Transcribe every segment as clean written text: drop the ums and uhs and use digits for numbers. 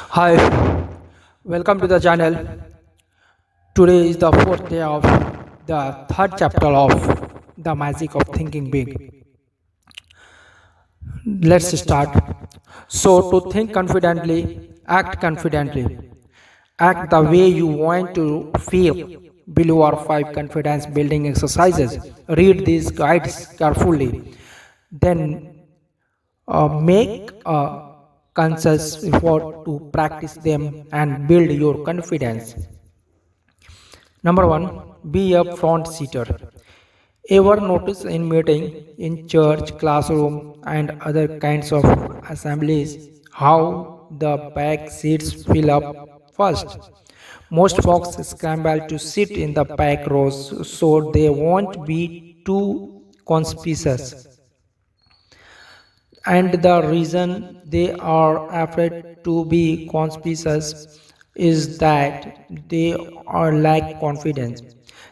Hi, welcome to the channel. Today is the fourth day of the third chapter of The Magic of Thinking Big. Let's start. So, to think confidently, act the way you want to feel. Below are five confidence building exercises. Read these guides carefully. Then make a conscious effort to practice them and build your confidence. Number one, be a front seater. Ever notice in meeting, in church, classroom, and other kinds of assemblies how the back seats fill up first? Most folks scramble to sit in the back rows so they won't be too conspicuous. And the reason they are afraid to be conspicuous is that they are lack confidence.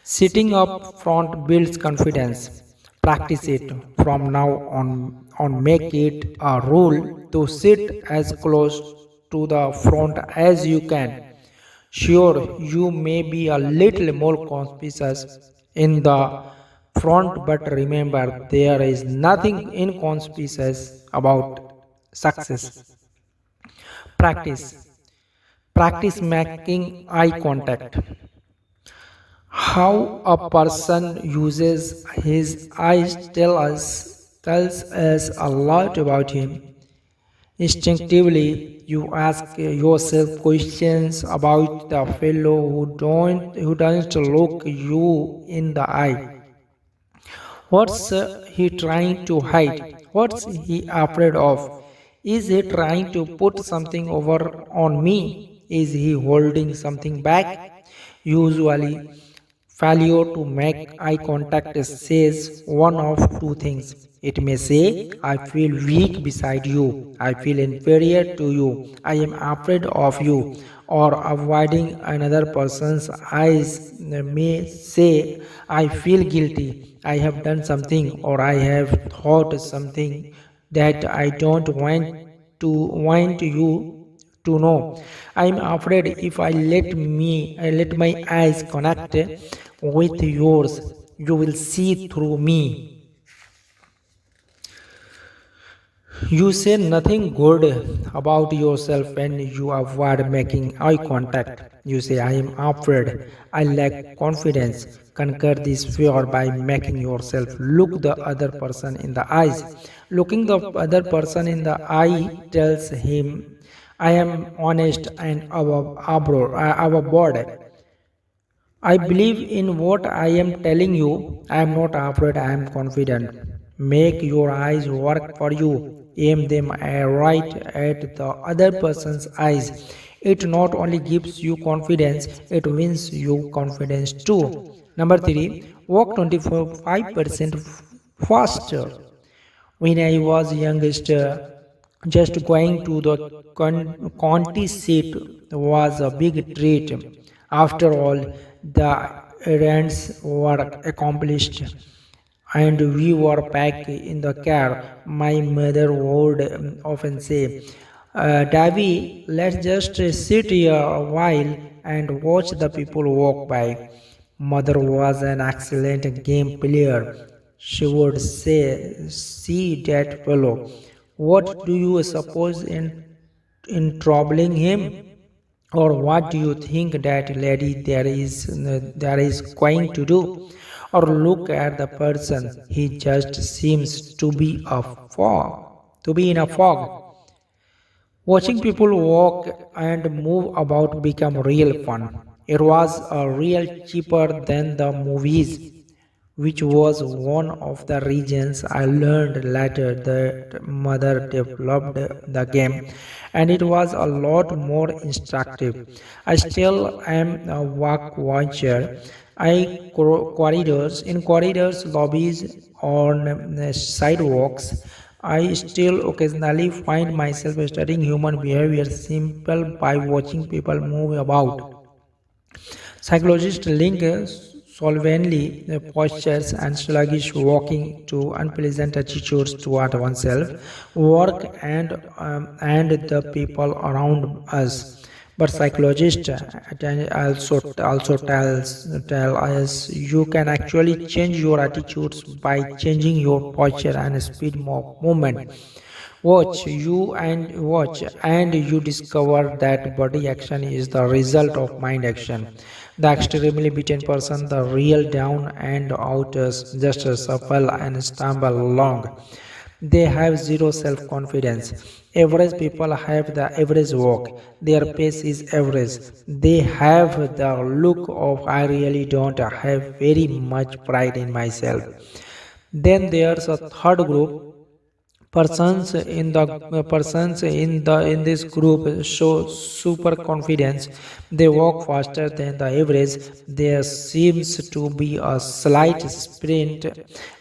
Sitting up front builds confidence. Practice it from now on make it a rule to sit as close to the front as you can. Sure, you may be a little more conspicuous in the front, but remember, there is nothing inconspicuous about success. Practice. Practice making eye contact. How a person uses his eyes tells us a lot about him. Instinctively, you ask yourself questions about the fellow who doesn't look you in the eye. What's he trying to hide? What's he afraid of? Is he trying to put something over on me? Is he holding something back? Usually, failure to make eye contact says one of two things. It may say, I feel weak beside you, I feel inferior to you, I am afraid of you, or avoiding another person's eyes may say, I feel guilty, I have done something, or I have thought something that I don't want you to know. I am afraid if I let my eyes connect with yours, you will see through me. You say nothing good about yourself when you avoid making eye contact. You say, I am afraid, I lack confidence. Conquer this fear by making yourself look the other person in the eyes. Looking the other person in the eye tells him, I am honest and above board. I believe in what I am telling you. I am not afraid, I am confident. Make your eyes work for you. Aim them right at the other person's eyes. It not only gives you confidence, it wins you confidence too. Number three, walk 25% faster. When I was youngest, just going to the county seat was a big treat. After all, the errands were accomplished and we were back in the car. My mother would often say, Davy, let's just sit here a while and watch the people walk by. Mother was an excellent game player. She would say, see that fellow. What do you suppose in troubling him? Or what do you think that lady there is going to do? Or look at the person, he just seems to be in a fog. Watching people walk and move about became real fun. It was a real cheaper than the movies, which was one of the reasons I learned later that mother developed the game and it was a lot more instructive. I still am a walk watcher. Corridors, lobbies, on sidewalks. I still occasionally find myself studying human behavior simple by watching people move about. Psychologists link slovenly postures and sluggish walking to unpleasant attitudes toward oneself, work, and the people around us. But psychologists also tell us you can actually change your attitudes by changing your posture and speed of movement. Watch and you discover that body action is the result of mind action. The extremely beaten person, the real down and outers just shuffle and stumble along. They have zero self confidence. Average people have the average walk. Their pace is average. They have the look of I really don't have very much pride in myself. Then there's a third group. Persons in this group show super confidence. They walk faster than the average. There seems to be a slight sprint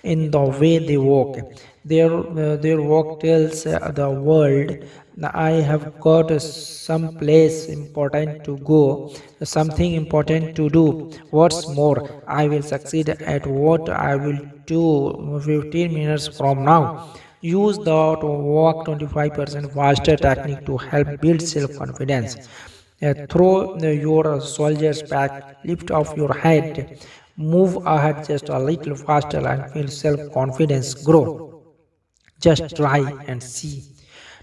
in the way they walk. Their walk tells the world, I have got some place important to go, something important to do. What's more, I will succeed at what I will do 15 minutes from now. Use the walk 25% faster technique to help build self-confidence. Throw your shoulders back, lift off your head, move ahead just a little faster and feel self-confidence grow. Just try and see.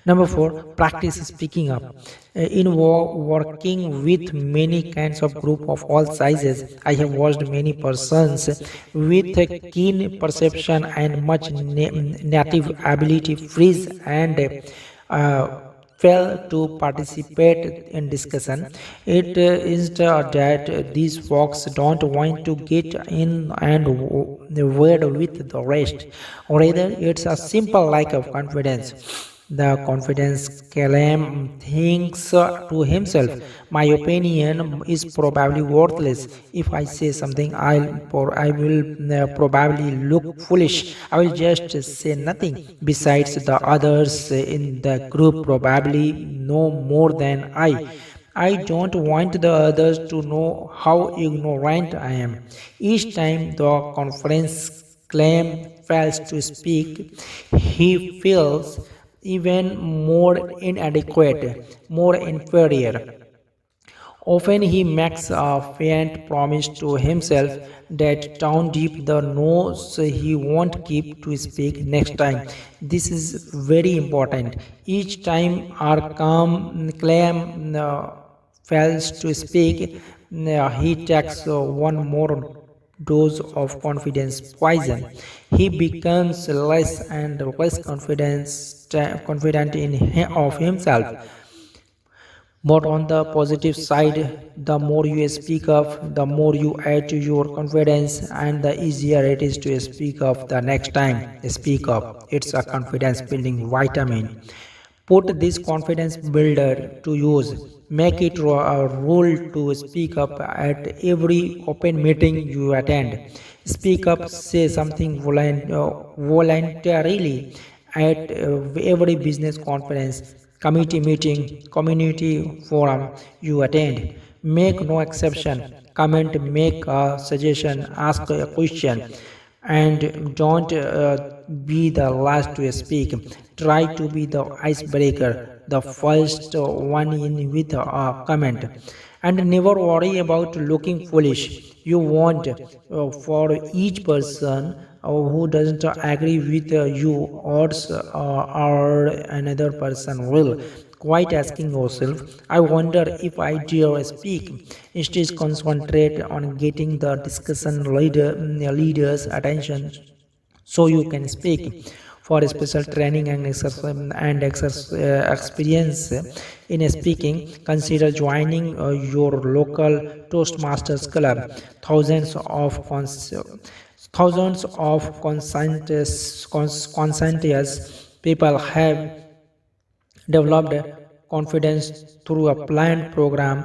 Number four, practice speaking up. In working with many kinds of group of all sizes, I have watched many persons with a keen perception and much native ability freeze and fail to participate in discussion. It is that these folks don't want to get in and word with the rest. Rather, it's a simple lack of confidence. The confidence claim thinks to himself, my opinion is probably worthless. If I say something, I will probably look foolish. I will just say nothing. Besides, the others in the group probably know more than I. I don't want the others to know how ignorant I am. Each time the conference claim fails to speak, he feels even more inadequate, more inferior. Often he makes a faint promise to himself that down deep the knows he won't keep to speak next time. This is very important. Each time our calm claim fails to speak, he takes one more dose of confidence poison. He becomes less and less confident of himself. But on the positive side, the more you speak up, the more you add to your confidence, and the easier it is to speak up the next time. Speak up. It's a confidence building vitamin. Put this confidence builder to use. Make it a rule to speak up at every open meeting you attend. Speak up, say something voluntarily at every business conference, committee meeting, community forum you attend. Make no exception. Comment, make a suggestion, ask a question, and don't be the last to speak. Try to be the icebreaker, the first one in with a comment, and never worry about looking foolish. You want for each person who doesn't agree with you or another person will. Quite asking yourself, I wonder if I dare speak. Instead, concentrate on getting the discussion leader's attention so you can speak. For special training and experience in speaking, consider joining your local Toastmasters club. Thousands of people have developed confidence through a planned program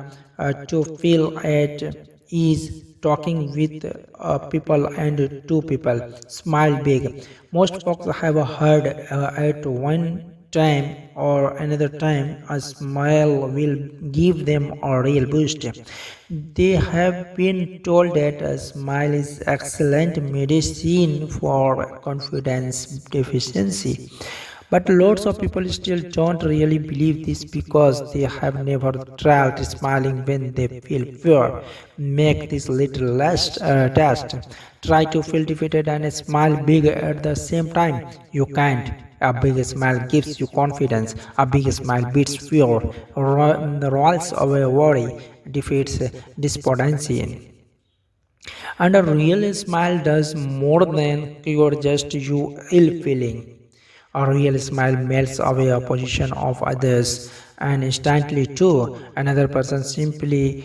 to feel at ease talking with people and to people. Smile big. Most folks have heard at one time or another time, a smile will give them a real boost. They have been told that a smile is excellent medicine for confidence deficiency. But lots of people still don't really believe this because they have never tried smiling when they feel fear. Make this little last test. Try to feel defeated and smile big at the same time. You can't. A big smile gives you confidence. A big smile beats fear, rolls away worry, defeats despondency. And a real smile does more than cure just you ill feeling. A real smile melts away opposition of others and instantly too. Another person simply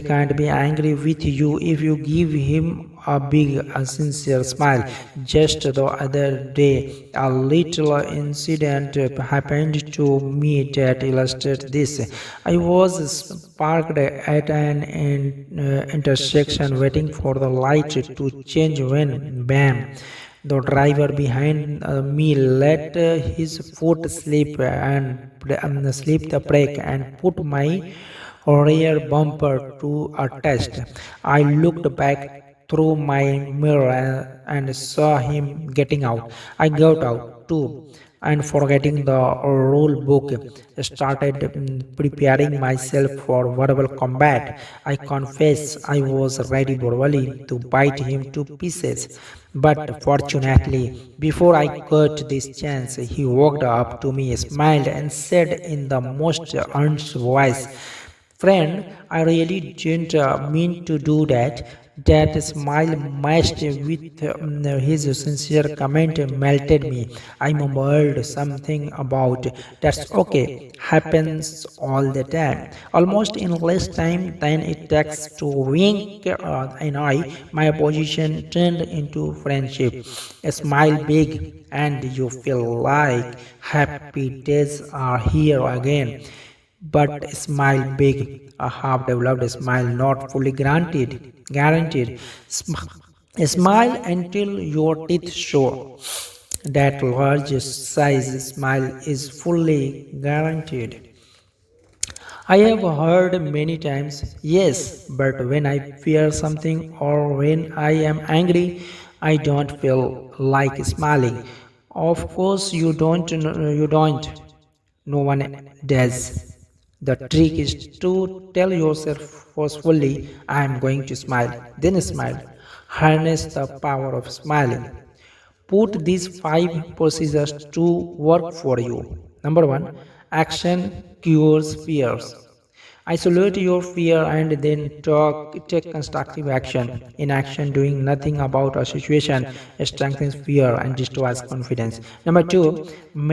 can't be angry with you if you give him a big, a sincere smile. Just the other day, a little incident happened to me that illustrates this. I was parked at an intersection waiting for the light to change when bam, the driver behind me let his foot slip and slip the brake and put my rear bumper to a test. I looked back through my mirror and saw him getting out. I got out too and forgetting the rule book started preparing myself for verbal combat. I confess I was ready verbally to bite him to pieces. But fortunately, before I got this chance, he walked up to me, smiled, and said in the most earnest voice, "Friend, I really didn't mean to do that." That smile matched with his sincere comment melted me. I mumbled something about "that's okay, happens all the time," almost in less time than it takes to wink an eye. My position turned into friendship. A smile big, and you feel like happy days are here again. But smile big, a half developed smile, not fully guaranteed. Smile until your teeth show. That large size smile is fully guaranteed. I have heard many times, yes, but when I fear something or when I am angry, I don't feel like smiling. Of course, you don't. No one does. The trick is to tell yourself forcefully, "I am going to smile," then smile. Harness the power of smiling. Put these five procedures to work for you. Number one, action cures fears. Isolate your fear and then take constructive action. In action, doing nothing about a situation strengthens fear and destroys confidence. Number two,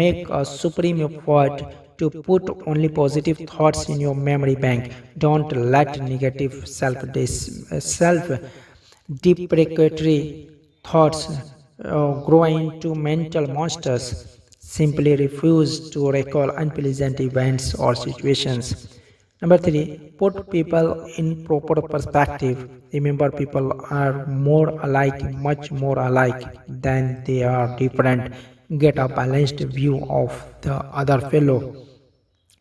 make a supreme effort to put only positive thoughts in your memory bank. Don't let negative self deprecatory thoughts grow into mental monsters. Simply refuse to recall unpleasant events or situations. Number three, put people in proper perspective. Remember, people are more alike, much more alike than they are different. Get a balanced view of the other fellow.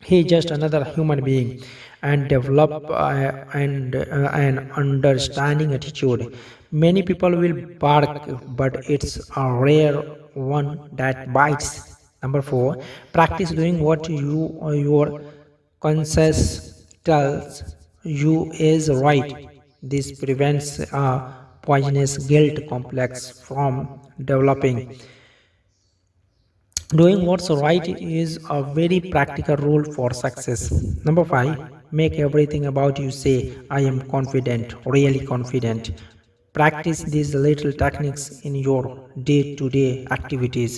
He is just another human being, and develop an understanding attitude. Many people will bark, but it's a rare one that bites. Number four, practice doing what your conscience tells you is right. This prevents a poisonous guilt complex from developing. Doing what's right is a very practical rule for success. Number five, make everything about you say, "I am confident, really confident." Practice these little techniques in your day to day activities.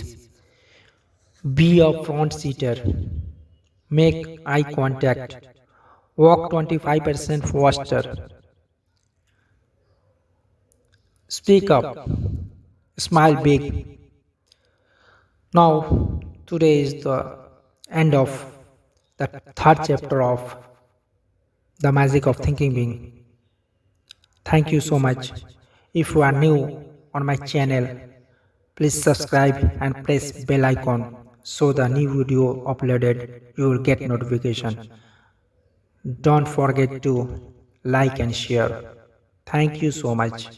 Be a front seater, make eye contact, walk 25% faster, speak up, smile big. Now, today is the end of the third chapter of The Magic of Thinking Being. Thank you so much. If you are new on my channel, please subscribe and press bell icon so the new video uploaded you will get notification. Don't forget to like and share. Thank you so much.